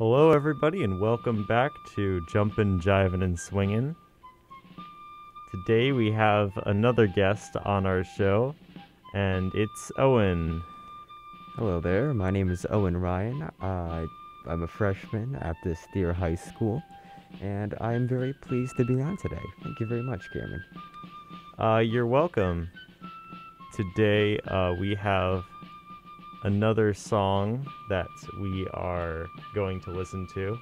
Hello everybody and welcome back to Jumpin, Jivin, and Swingin. Today we have another guest on our show, and it's Owen. Hello there, my name is Owen Ryan. I'm a freshman at this dear high school, and I am very pleased to be on today. Thank you very much, Cameron. You're welcome. Today we have another song that we are going to listen to.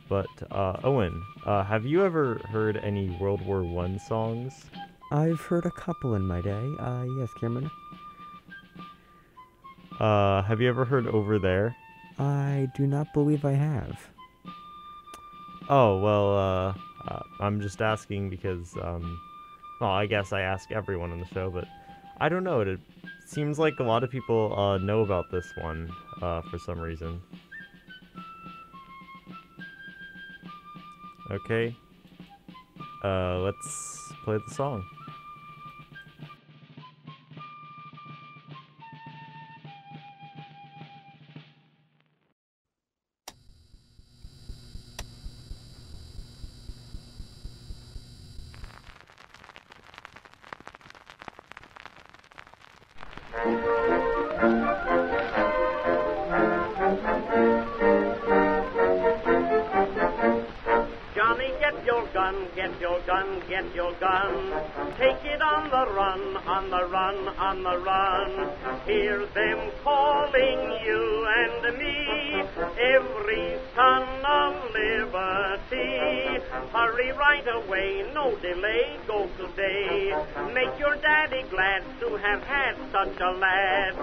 But Owen, have you ever heard any World War I songs? I've heard a couple in my day. Yes, Cameron. Have you ever heard Over There? I do not believe I have. Oh, well, I'm just asking because, well, I guess I ask everyone on the show, but I don't know. It seems like a lot of people know about this one for some reason. Okay, let's play the song. Johnny, get your gun, get your gun, get your gun. Take it on the run, on the run, on the run. Hear them calling you and me, every son of liberty. Hurry right away, no delay, go today. Make your daddy glad to have had such a lad.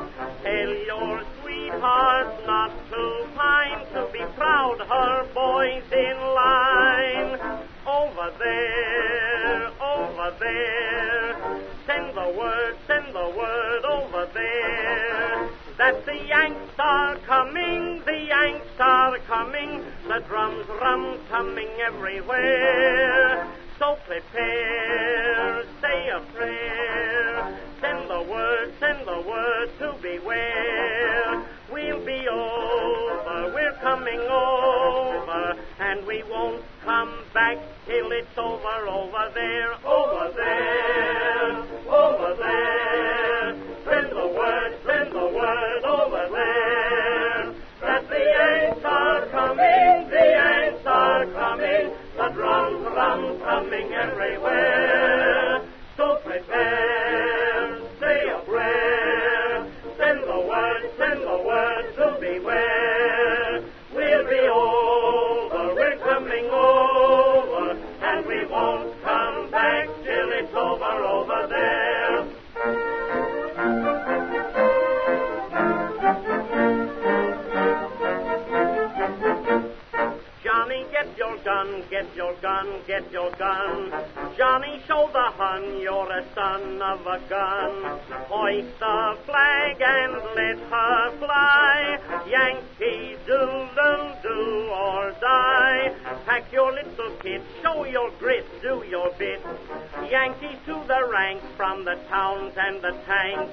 Tell your sweetheart not to pine, to be proud her boy's in line. Over there, send the word over there, that the Yanks are coming, the Yanks are coming, the drums coming everywhere. So prepare, say a prayer, send the word to beware. We'll be over, we're coming over, and we won't come back till it's over, over there, over there, over there. Send the word over there, that the Yanks are coming, the Yanks are coming, the drums coming everywhere. So prepare, say a prayer, send the word to beware. We'll be over, we're coming over, and we won't come back till it's over, over there. Johnny, get your gun, get your gun, get your gun. Johnny, show the Hun you're a son of a gun. Hoist the flag and let her fly. Yankee doodle do or die. Pack your little kit, show your grit, do your bit. Yankees to the ranks from the towns and the tanks.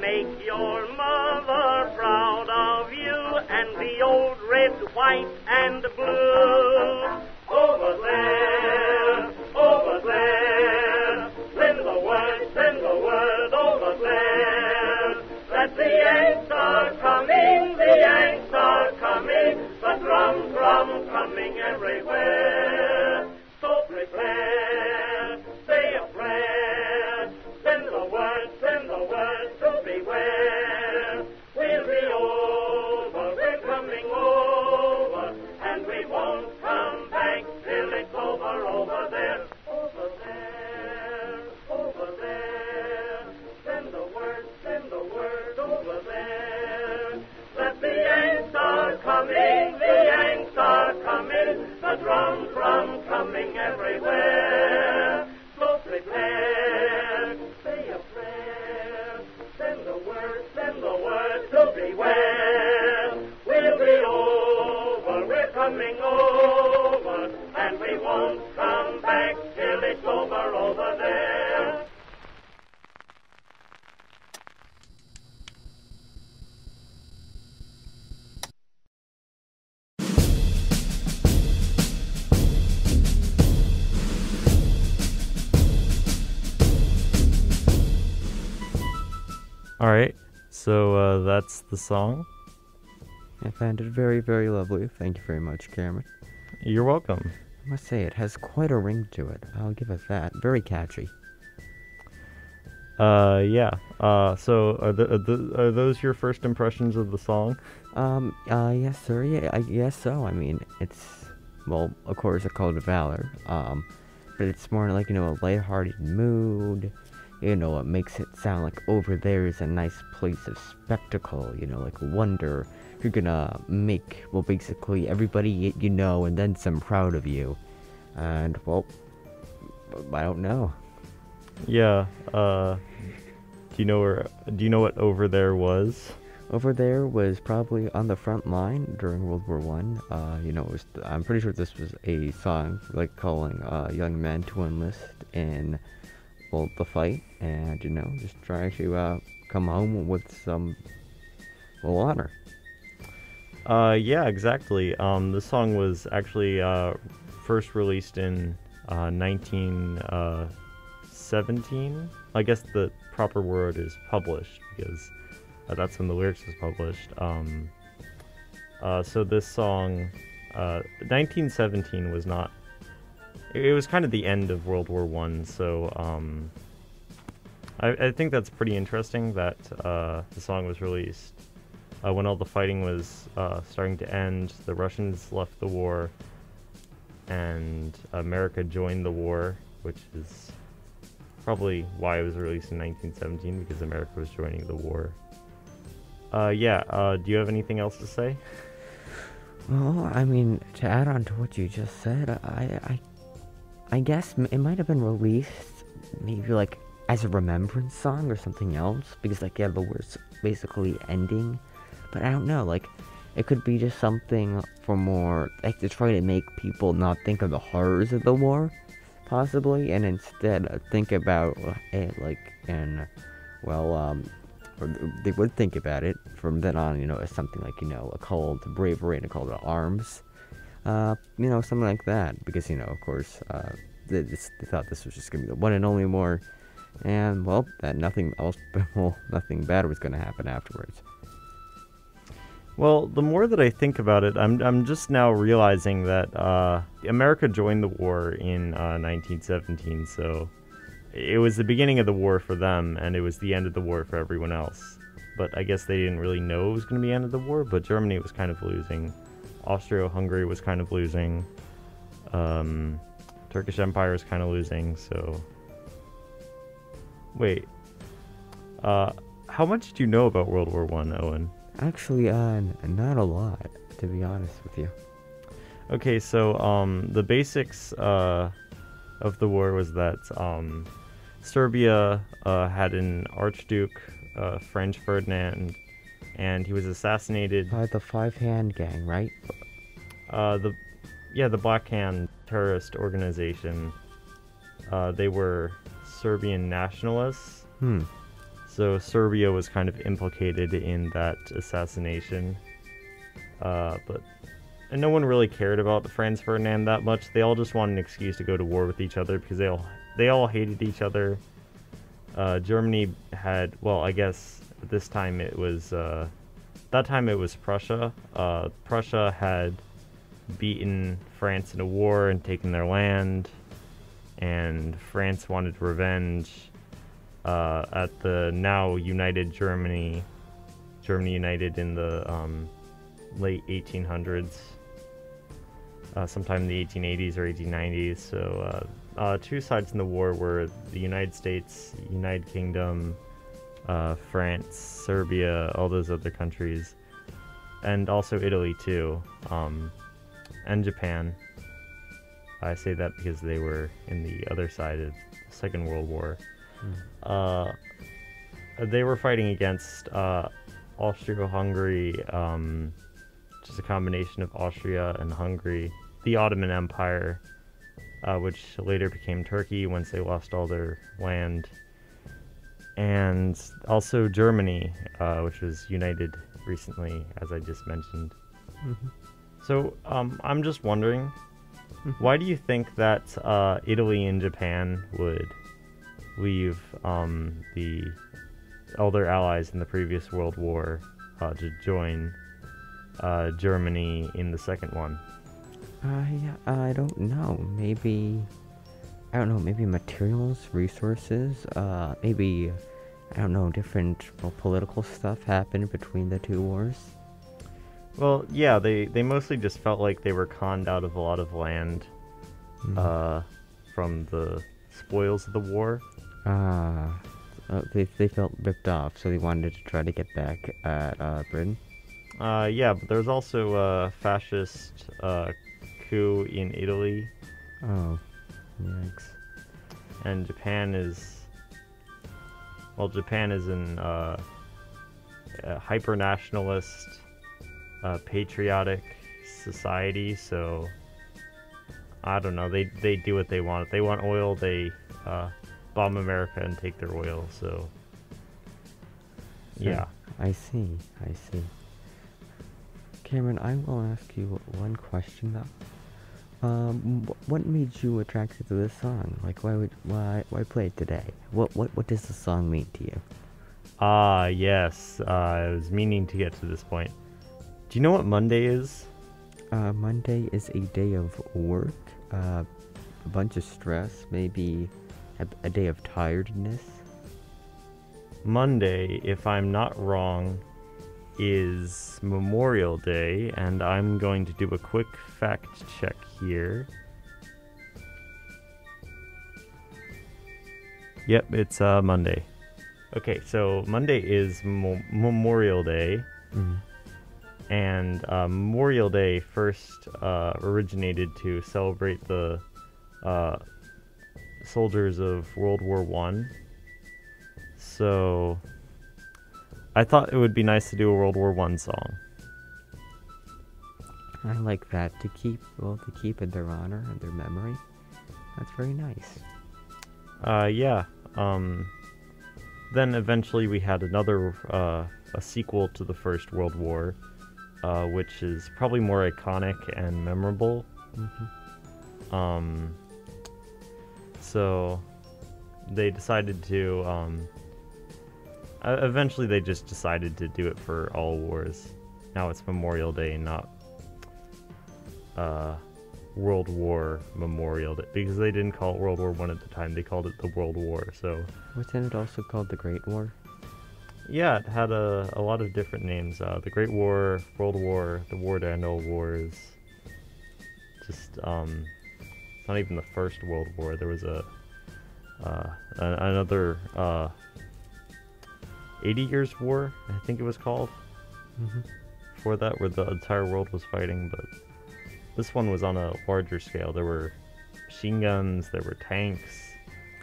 Make your mother proud of you and the old red, white, and blue. Over there, send the word over there, that the Yanks are coming, the Yanks are coming, the drums coming everywhere. So prepare, say a prayer, send the word to beware. We'll be over, we're coming over, and we won't come All right. So that's the song. I found it very, very lovely. Thank you very much, Cameron. You're welcome. I must say, it has quite a ring to it. I'll give it that. Very catchy. Yeah. So are those your first impressions of the song? Yes, sir. Yeah, I guess so. I mean, it's, well, of course, a call to valor. But it's more like, a lighthearted mood. It makes it sound like over there is a nice place of spectacle, like wonder. You're gonna make, well, basically everybody and then some proud of you. And, well, I don't know. Yeah. Do you know what over there was? Over there was probably on the front line during World War One. I'm pretty sure this was a song like calling young men to enlist in, well, the fight, and just trying to come home with some, well, honor. Yeah, exactly. The song was actually first released in 1917. I guess the proper word is published, because that's when the lyrics was published. So this song, 1917 was not. It was kind of the end of World War One. So I think that's pretty interesting that the song was released when all the fighting was starting to end. The Russians left the war, and America joined the war, which is probably why it was released in 1917, because America was joining the war. Do you have anything else to say? Well, I mean, to add on to what you just said, I guess it might have been released maybe like as a remembrance song or something else, because like, yeah, the war's basically ending, but I don't know, like, it could be just something for more, like, to try to make people not think of the horrors of the war, possibly, and instead think about it like in, well, or they would think about it from then on, as something like, a call to bravery and a call to arms, something like that, because, of course, they thought this was just gonna be the one and only war, and, well, that nothing bad was gonna happen afterwards. Well, the more that I think about it, I'm just now realizing that America joined the war in 1917, so it was the beginning of the war for them, and it was the end of the war for everyone else. But I guess they didn't really know it was going to be the end of the war, but Germany was kind of losing. Austria-Hungary was kind of losing. Turkish Empire was kind of losing, so... Wait. How much did you know about World War I, Owen? Actually, not a lot, to be honest with you. Okay, so, the basics, of the war was that, Serbia, had an Archduke, French Ferdinand, and he was assassinated. By the Five Hand Gang, right? The Black Hand terrorist organization. They were Serbian nationalists. So Serbia was kind of implicated in that assassination. But no one really cared about the Franz Ferdinand that much. They all just wanted an excuse to go to war with each other, because they all hated each other. Germany had, well, I guess at this time it was, that time it was Prussia. Prussia had beaten France in a war and taken their land, and France wanted revenge at the now united Germany. Germany united in the late 1800s, sometime in the 1880s or 1890s. So two sides in the war were the United States, United Kingdom, France, Serbia, all those other countries, and also Italy too, and Japan. I say that because they were in the other side of the Second World War. They were fighting against Austria-Hungary, which is a combination of Austria and Hungary, the Ottoman Empire, which later became Turkey once they lost all their land, and also Germany, which was united recently, as I just mentioned. So I'm just wondering, why do you think that Italy and Japan would leave the all their allies in the previous World War to join Germany in the second one? I don't know. Maybe, I don't know, maybe materials, resources, maybe, I don't know, different political stuff happened between the two wars. Well, yeah, they mostly just felt like they were conned out of a lot of land from the spoils of the war. They felt ripped off, so they wanted to try to get back at Britain. Yeah, but there's also a fascist coup in Italy, Oh, yikes. and Japan is in a hyper-nationalist, patriotic society, so I don't know, they do what they want. If they want oil, they bomb America and take their oil, so yeah. I see. Cameron, I will ask you one question though. What made you attracted to this song? Like, why play it today? What does the song mean to you? Yes, I was meaning to get to this point. Do you know what Monday is? Monday is a day of work, a bunch of stress, maybe a day of tiredness. Monday, if I'm not wrong, is Memorial Day, and I'm going to do a quick fact check here. Yep, it's Monday. Okay, so Monday is Memorial Day, and Memorial Day first originated to celebrate the soldiers of World War I. So I thought it would be nice to do a World War I song. I like that, to keep in their honor and their memory. That's very nice. Yeah. Then eventually we had another a sequel to the First World War, which is probably more iconic and memorable. So they decided to eventually they just decided to do it for all wars. Now it's Memorial Day, not World War Memorial Day, because they didn't call it World War I at the time. They called it the World War. So Wasn't it also called the Great War? yeah, it had a lot of different names. The Great War, World War, the War to End All Wars. Just it's not even the First World War. There was another 80 Years War, I think it was called. Before that, where the entire world was fighting, but this one was on a larger scale. There were machine guns, there were tanks.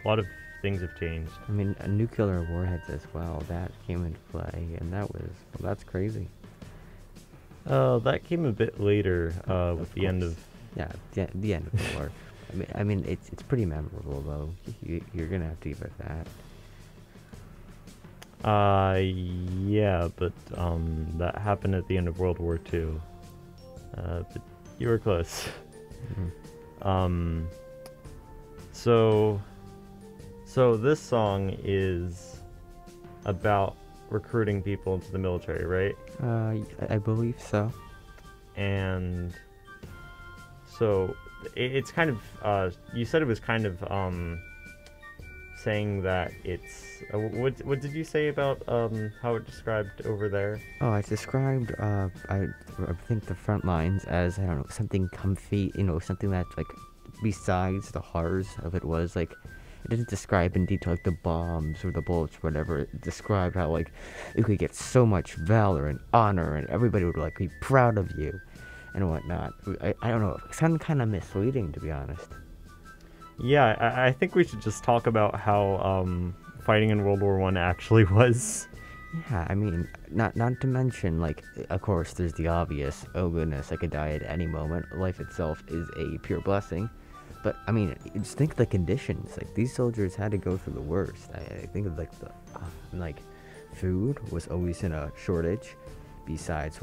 A lot of things have changed. I mean, nuclear warheads as well. That came into play, and that's crazy. That came a bit later, with the end of... Yeah, the end of the war. I mean, it's pretty memorable though. You're gonna have to give it that. Yeah, but that happened at the end of World War II. But you were close. So this song is about recruiting people into the military, right? I believe so. And so it's kind of you said it was kind of saying that it's what did you say about how it described over there? Oh, I described I think the front lines as, I don't know, something comfy, something that's like besides the horrors of it was like, it didn't describe in detail like the bombs or the bullets or whatever. It described how like you could get so much valor and honor and everybody would like be proud of you and whatnot. I don't know, it sounded kind of misleading, to be honest. Yeah, I think we should just talk about how fighting in World War I actually was. Yeah, I mean, not to mention, like, of course, there's the obvious, oh goodness, I could die at any moment. Life itself is a pure blessing. But, I mean, just think of the conditions. Like, these soldiers had to go through the worst. I think of, like, food was always in a shortage. Besides,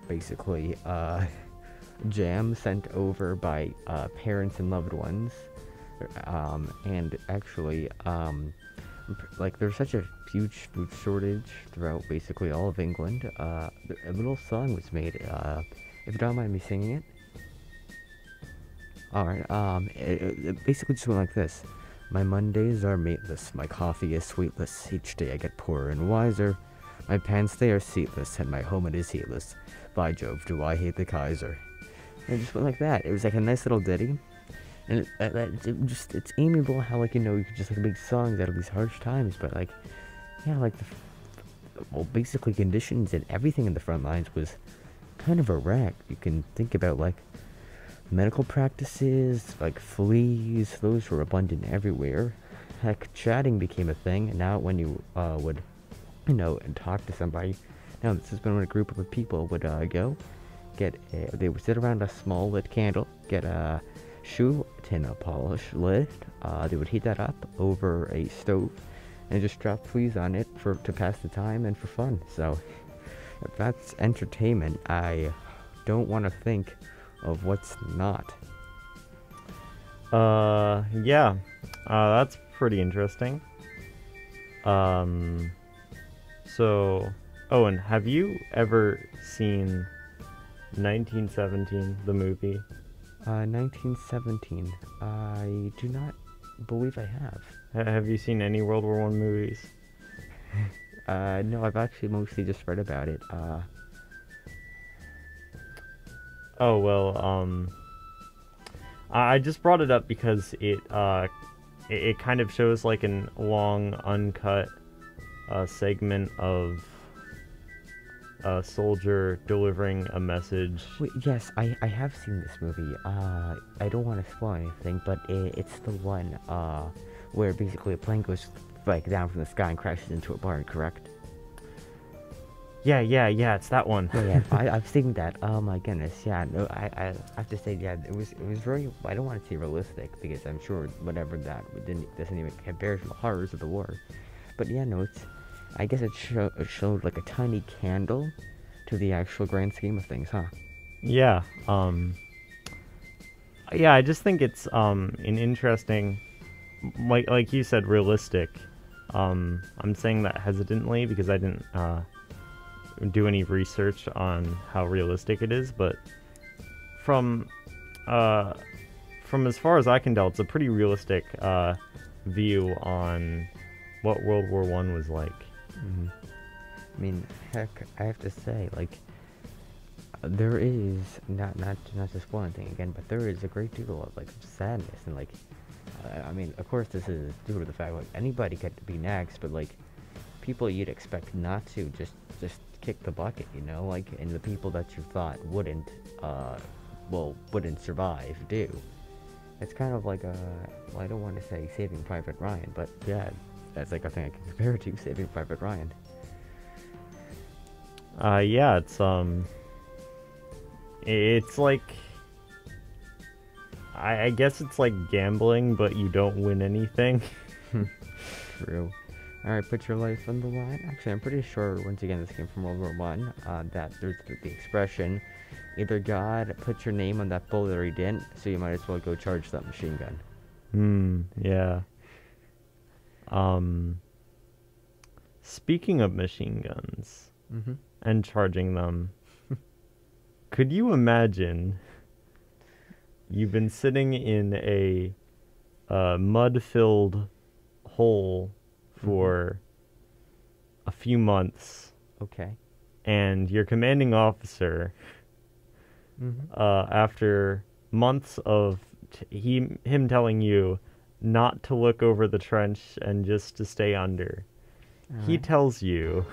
basically, jam sent over by parents and loved ones. And actually, like there's such a huge food shortage throughout basically all of England. A little song was made. If you don't mind me singing it. Alright, it basically just went like this. My Mondays are meatless, my coffee is sweetless, each day I get poorer and wiser. My pants, they are seatless, and my home it is heatless. By Jove, do I hate the Kaiser. And it just went like that. It was like a nice little ditty. And it's amiable how, like, you know, you could just, like, make songs out of these harsh times, but, like, yeah, like, well, basically conditions and everything in the front lines was kind of a wreck. You can think about, like, medical practices, like fleas, those were abundant everywhere. Heck, chatting became a thing, and now when you would, you know, and talk to somebody, now this has been when a group of people would go, they would sit around a small lit candle, get a shoe tin polish lit, they would heat that up over a stove, and just drop fleas on it to pass the time and for fun. So, if that's entertainment, I don't want to think of what's not. Yeah. That's pretty interesting. So, Owen, have you ever seen 1917, the movie? 1917. I do not believe I have. Have you seen any World War One movies? No, I've actually mostly just read about it. Oh, well, I just brought it up because it kind of shows like a long, uncut segment of a soldier delivering a message. Wait, yes, I have seen this movie. I don't want to spoil anything, but it's the one, where basically a plane goes, like, down from the sky and crashes into a barn, correct? Yeah, it's that one. Yeah, I've seen that. Oh my goodness, yeah. No, I have to say, yeah, it was very. I don't want to say realistic because I'm sure whatever that doesn't even compare to the horrors of the war. But yeah, no, I guess it showed like a tiny candle to the actual grand scheme of things, huh? Yeah. Yeah, I just think it's an interesting, like you said, realistic. I'm saying that hesitantly because I didn't do any research on how realistic it is, but from as far as I can tell, it's a pretty realistic view on what World War One was like. Mm-hmm. I mean, heck, I have to say, like, there is not just one thing again, but there is a great deal of like sadness and like, I mean, of course, this is due to the fact like anybody could be next, but like people you'd expect not to just kick the bucket, you know, like, and the people that you thought wouldn't survive do. It's kind of like well, I don't want to say Saving Private Ryan, but yeah, that's like a thing I can compare it to Saving Private Ryan. Yeah, it's like, I guess it's like gambling, but you don't win anything. True. Alright, put your life on the line. Actually, I'm pretty sure, once again, this came from World War One. That there's the expression, either God put your name on that bullet or he didn't, so you might as well go charge that machine gun. Yeah. Speaking of machine guns, and charging them, could you imagine you've been sitting in a mud-filled hole for a few months. Okay. And your commanding officer, after months of him telling you not to look over the trench and just to stay under, he tells you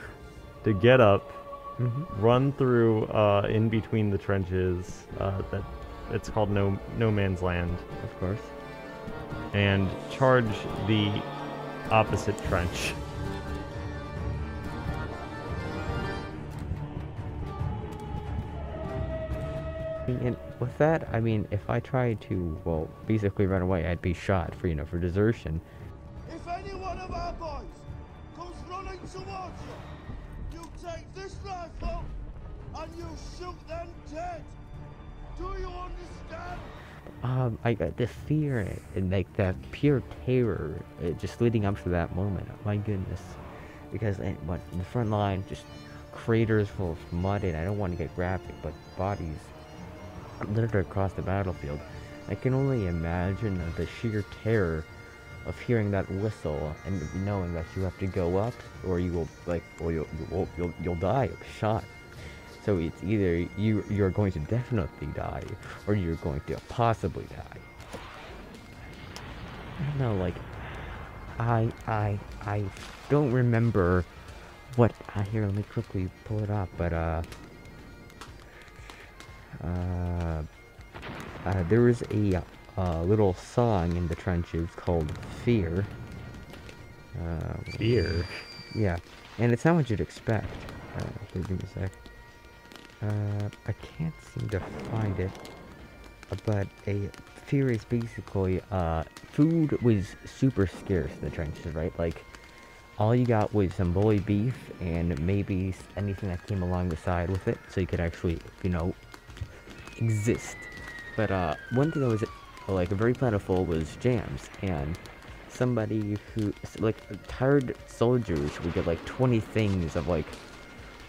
to get up, run through in between the trenches, that it's called no man's land, Of course. and charge the opposite trench. And with that, I mean, if I tried to, well, basically run away, I'd be shot for, for desertion. If any one of our boys comes running towards you, you take this rifle and you shoot them dead. Do you understand? The fear and like that pure terror, just leading up to that moment. My goodness, because what in the front line, just craters full of mud, and I don't want to get graphic, but bodies littered across the battlefield. I can only imagine the sheer terror of hearing that whistle and knowing that you have to go up, or you will you'll die of shot. So it's either you're going to definitely die, or you're going to possibly die. I don't know, like I don't remember what. Here, let me quickly pull it up. But there was a little song in the trenches called "Fear." Fear. Yeah, and it's not what you'd expect. Here, give me a sec. I can't seem to find it, but fear is basically, food was super scarce in the trenches, right? Like, all you got was some bully beef and maybe anything that came along the side with it, so you could actually, exist. But, one thing that was, like, very plentiful was jams, and somebody who, like, tired soldiers would get, like, 20 things of, like,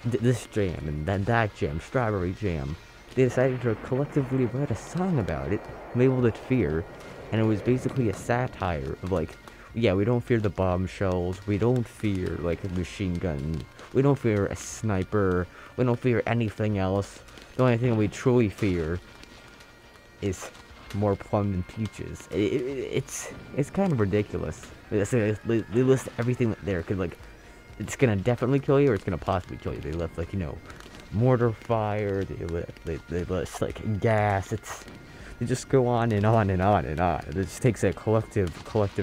this jam and then that jam, strawberry jam. They decided to collectively write a song about it, labeled it Fear, and it was basically a satire of like, yeah, we don't fear the bombshells, we don't fear like a machine gun, we don't fear a sniper, we don't fear anything else. The only thing we truly fear is more plum than peaches. It's kind of ridiculous. They list everything that there could, like, it's gonna definitely kill you, or it's gonna possibly kill you. They left, like, mortar fire. They list like gas. They just go on and on and on and on. It just takes a collective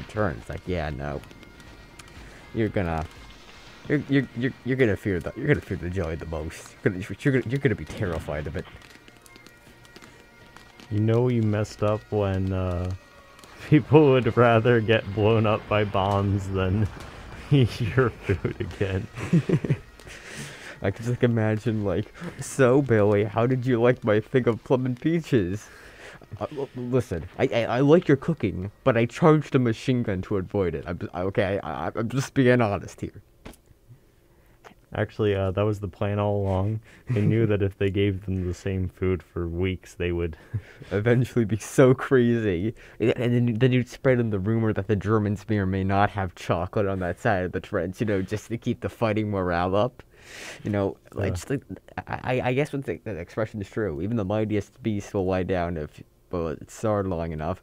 turn. It's like, yeah, no, you're gonna fear the joy the most. You're gonna be terrified of it. You know you messed up when people would rather get blown up by bombs than eat your food again. I can just imagine, like, so Billy, how did you like my thing of plum and peaches? Listen, I like your cooking, but I charged a machine gun to avoid it. I'm just being honest here. Actually, that was the plan all along. They knew that if they gave them the same food for weeks, they would eventually be so crazy. And then you'd spread in the rumor that the Germans may or may not have chocolate on that side of the trench, just to keep the fighting morale up. I guess that expression is true. Even the mightiest beast will lie down if it's hard long enough.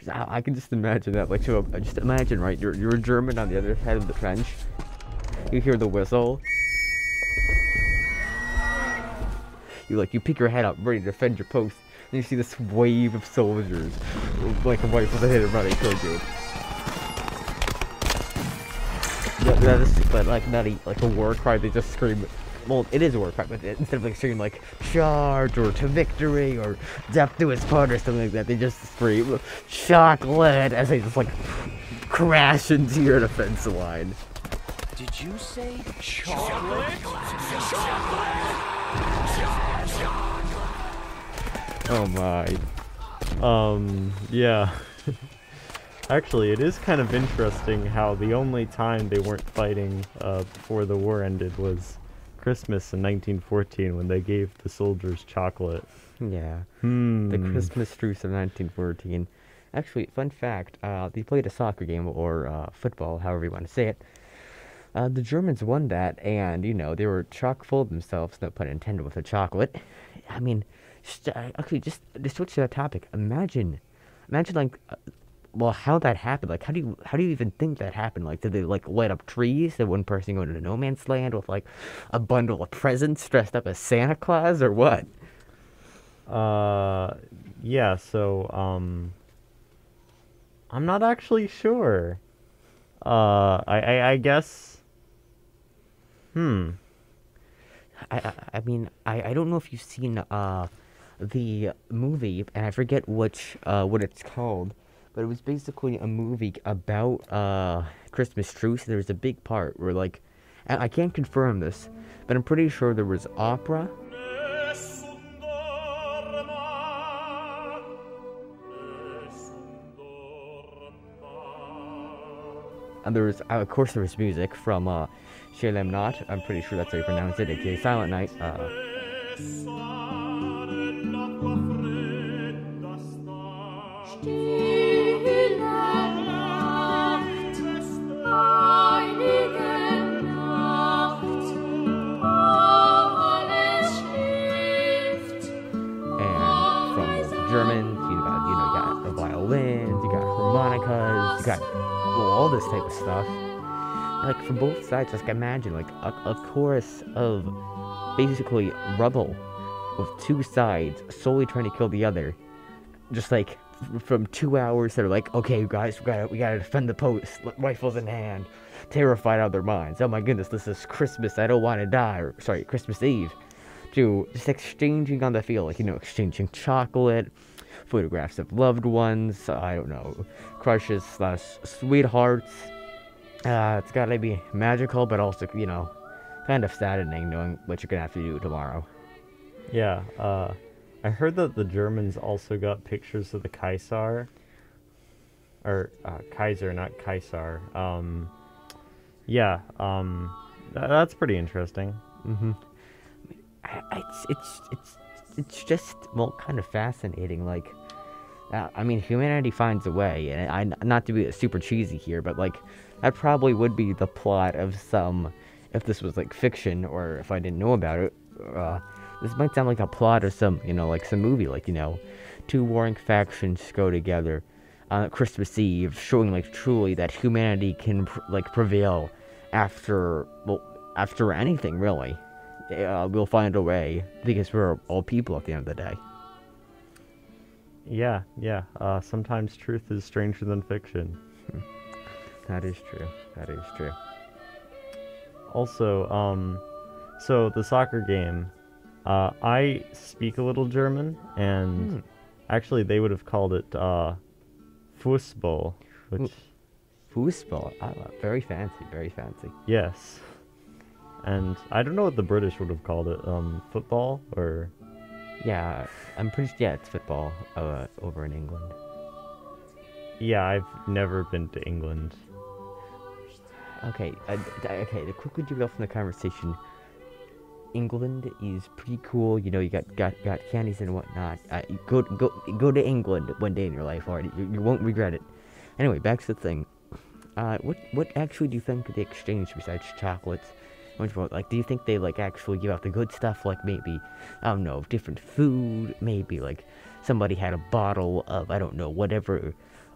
I can just imagine that. Like, just imagine, right? You're a German on the other side of the trench. You hear the whistle. You pick your head up, ready to defend your post, and you see this wave of soldiers, like a rifle to hit and running towards you. But like not a war cry, they just scream. Well, it is a war cry, but instead of like screaming like charge or to victory or death to his part or something like that, they just scream chocolate as they just like crash into your defense line. Did you say chocolate? Chocolate! Oh my. Yeah. Actually, it is kind of interesting how the only time they weren't fighting before the war ended was Christmas in 1914 when they gave the soldiers chocolate. Yeah. The Christmas truce of 1914. Actually, fun fact, they played a soccer game, or football, however you want to say it. The Germans won that, and, they were chock full of themselves, no pun intended, with the chocolate. I mean, just to switch to that topic, imagine like, how that happened. Like, how do you even think that happened? Like, did they, like, light up trees? Did one person go into no man's land with, like, a bundle of presents dressed up as Santa Claus, or what? Yeah, so, I'm not actually sure. I guess... I mean, I don't know if you've seen the movie, and I forget what it's called, but it was basically a movie about Christmas truce. There was a big part where, like, I can't confirm this, but I'm pretty sure there was opera. And of course, there was music from Shalem Not. I'm pretty sure that's how you pronounce it, aka Silent Night. Germans, you got the violins, you got harmonicas, you got all this type of stuff. Like from both sides, just imagine like a chorus of basically rubble with two sides solely trying to kill the other. Just like from 2 hours, they're like, okay, guys, we gotta defend the post, rifles in hand, terrified out of their minds. Oh my goodness, this is Christmas, I don't want to die. Or, sorry, Christmas Eve. To just exchanging on the field, like, exchanging chocolate, photographs of loved ones, I don't know, crushes / sweethearts. It's gotta be magical, but also, kind of saddening knowing what you're gonna have to do tomorrow. Yeah, I heard that the Germans also got pictures of the Kaiser. Or, Kaiser, not Kaisar. That's pretty interesting. Mm-hmm. It's just kind of fascinating. Like, humanity finds a way, and not to be super cheesy here, but like that probably would be the plot of some, if this was like fiction or if I didn't know about it. This might sound like a plot of some, like some movie, like two warring factions go together on Christmas Eve, showing like truly that humanity can prevail after anything really. We'll find a way because we're all people at the end of the day. Yeah. Sometimes truth is stranger than fiction. That is true. Also, so the soccer game, I speak a little German, and actually they would have called it Fußball, which... Fußball? Very fancy. Yes. And I don't know what the British would have called it. Football or... Yeah, I'm pretty sure. Yeah, it's football over in England. Yeah, I've never been to England. Okay, to quickly derail from the conversation, England is pretty cool. You got candies and whatnot. Go to England one day in your life, alright? You won't regret it. Anyway, back to the thing. What actually do you think they exchange besides chocolates? Like, do you think they actually give out the good stuff? Like maybe, I don't know, different food. Maybe like somebody had a bottle of, I don't know, whatever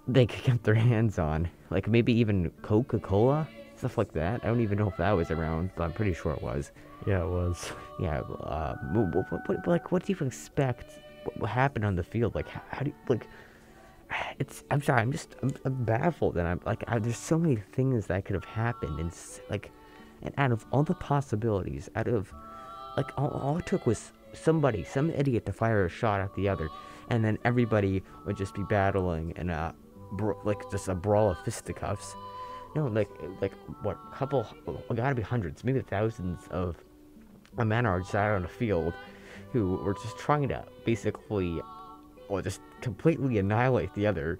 they could get their hands on. Like maybe even Coca-Cola, stuff like that. I don't even know if that was around, but I'm pretty sure it was. Yeah, it was. Yeah. What do you expect? What happened on the field? Like, how do you I'm sorry. I'm baffled, and there's so many things that could have happened, and out of all the possibilities, all it took was some idiot to fire a shot at the other, and then everybody would just be battling in just a brawl of fisticuffs. Gotta be hundreds, maybe thousands of men are just out on the field who were just trying to basically, just completely annihilate the other.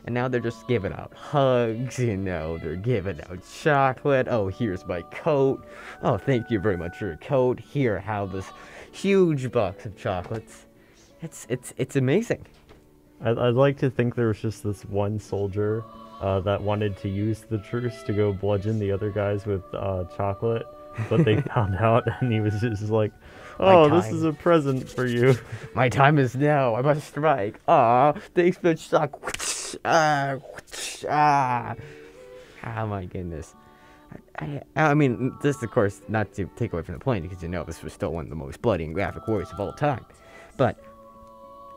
And now they're just giving out hugs, they're giving out chocolate. Oh, here's my coat. Oh, thank you very much for your coat. Here, have this huge box of chocolates. It's amazing. I'd like to think there was just this one soldier that wanted to use the truce to go bludgeon the other guys with chocolate, but they found out, and he was just like, oh, this is a present for you. My time is now. I must strike. Ah, thanks for the chocolate. Oh my goodness. I mean, this, of course, not to take away from the point, because this was still one of the most bloody and graphic wars of all time. But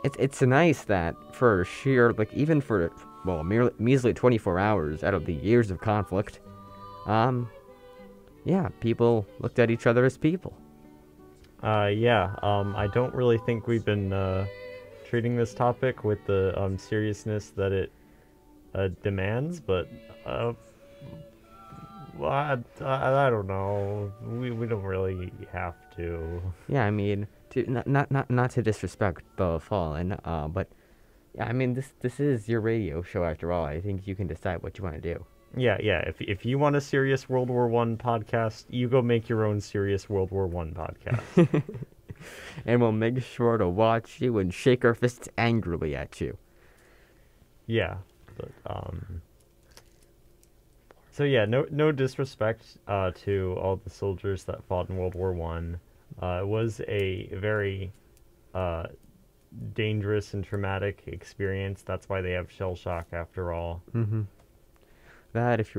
it's nice that for sheer, even for, measly 24 hours out of the years of conflict, people looked at each other as people. I don't really think we've been treating this topic with the seriousness that it demands, but I don't know. We don't really have to. Yeah, I mean, not to disrespect the fallen, but yeah, I mean, this is your radio show after all. I think you can decide what you want to do. Yeah, yeah. If you want a serious World War One podcast, you go make your own serious World War One podcast. And we'll make sure to watch you and shake our fists angrily at you. Yeah, but so yeah, no disrespect to all the soldiers that fought in World War One. It was a very dangerous and traumatic experience. That's why they have shell shock after all. Mm-hmm. That if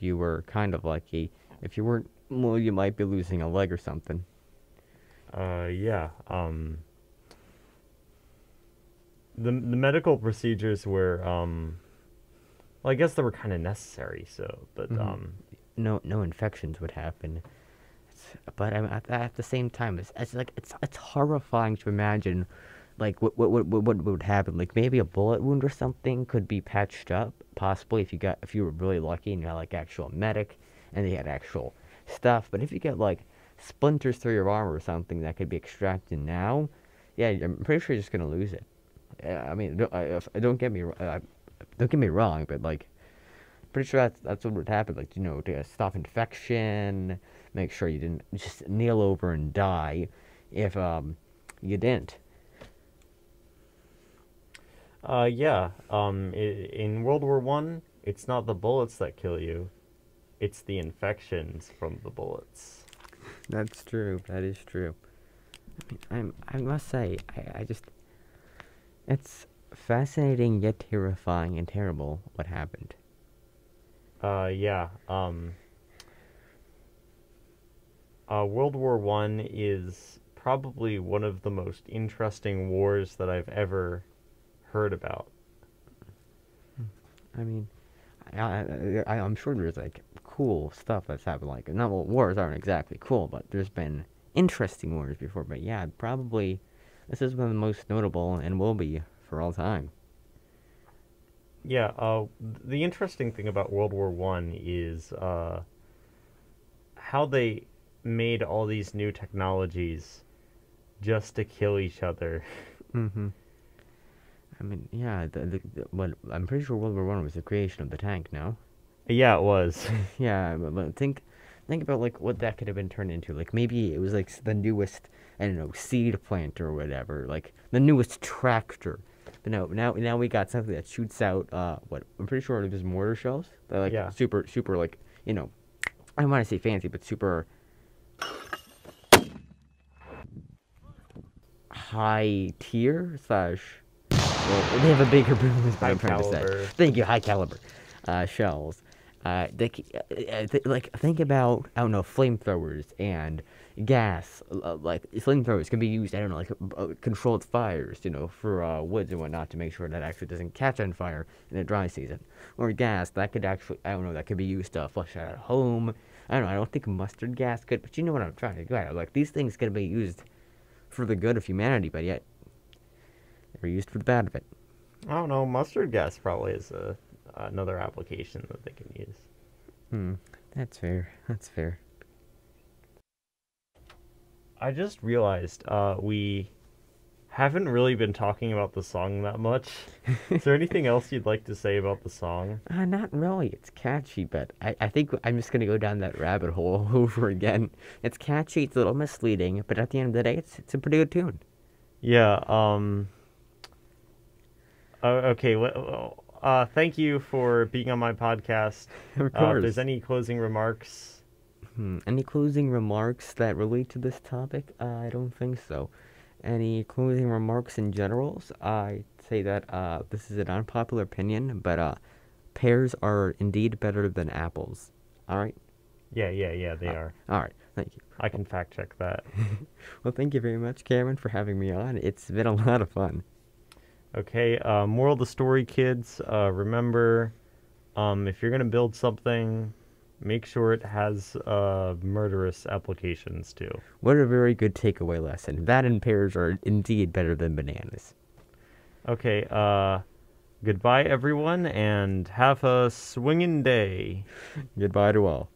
you were kind of lucky. If you weren't, well, you might be losing a leg or something. Yeah. The medical procedures were well, I guess they were kind of necessary. So, but No infections would happen. But at the same time, it's horrifying to imagine, like what would happen. Like maybe a bullet wound or something could be patched up, possibly if you were really lucky and you had like actual medic and they had actual stuff. But if you get like splinters through your arm or something that could be extracted now, yeah, I'm pretty sure you're just gonna lose it. I mean, don't get me wrong, but like, pretty sure that's what would happen. Like, to stop infection, make sure you didn't just kneel over and die if you didn't. Yeah. In World War One, it's not the bullets that kill you; it's the infections from the bullets. That's true. That is true. I must say, I just, it's fascinating yet terrifying and terrible what happened. Yeah. World War One is probably one of the most interesting wars that I've ever heard about. I mean, I'm sure there's like cool stuff that's happened. Like, not well, wars aren't exactly cool, but there's been interesting wars before. But yeah, probably this is one of the most notable and will be for all time. Yeah, the interesting thing about World War One is how they made all these new technologies just to kill each other. Mm-hmm. I mean, yeah, what I'm pretty sure World War One was the creation of the tank. No. Yeah, it was. Yeah, but think about like what that could have been turned into. Like maybe it was like the newest, I don't know, seed planter or whatever. Like the newest tractor. But no, now we got something that shoots out what I'm pretty sure it was mortar shells. They're like Yeah. super like, I don't want to say fancy, but super high tier slash. Well, they have a bigger boom. Is what High I'm trying to caliber. say. Thank you, high caliber shells. Think about, I don't know, flamethrowers and gas. Like flamethrowers can be used, I don't know, like controlled fires, for woods and whatnot to make sure that actually doesn't catch on fire in the dry season. Or gas that could actually, I don't know, that could be used to flush out at home. I don't know. I don't think mustard gas could, but you know what I'm trying to go at. Like these things can be used for the good of humanity, but yet they're used for the bad of it. I don't know. Mustard gas probably is another application that they can use. That's fair. That's fair. I just realized we haven't really been talking about the song that much. Is there anything else you'd like to say about the song? Not really. It's catchy, but I think I'm just gonna go down that rabbit hole over again. It's catchy. It's a little misleading, but at the end of the day, it's a pretty good tune. Yeah. Okay. Thank you for being on my podcast. Of course. If there's any closing remarks. Any closing remarks that relate to this topic? I don't think so. Any closing remarks in general? I say that this is an unpopular opinion, but pears are indeed better than apples. All right? Yeah, they are. All right. Thank you. I can fact check that. Well, thank you very much, Cameron, for having me on. It's been a lot of fun. Okay, moral of the story, kids. Remember, if you're going to build something, make sure it has murderous applications, too. What a very good takeaway lesson. That and pears are indeed better than bananas. Okay, goodbye, everyone, and have a swingin' day. Goodbye to all.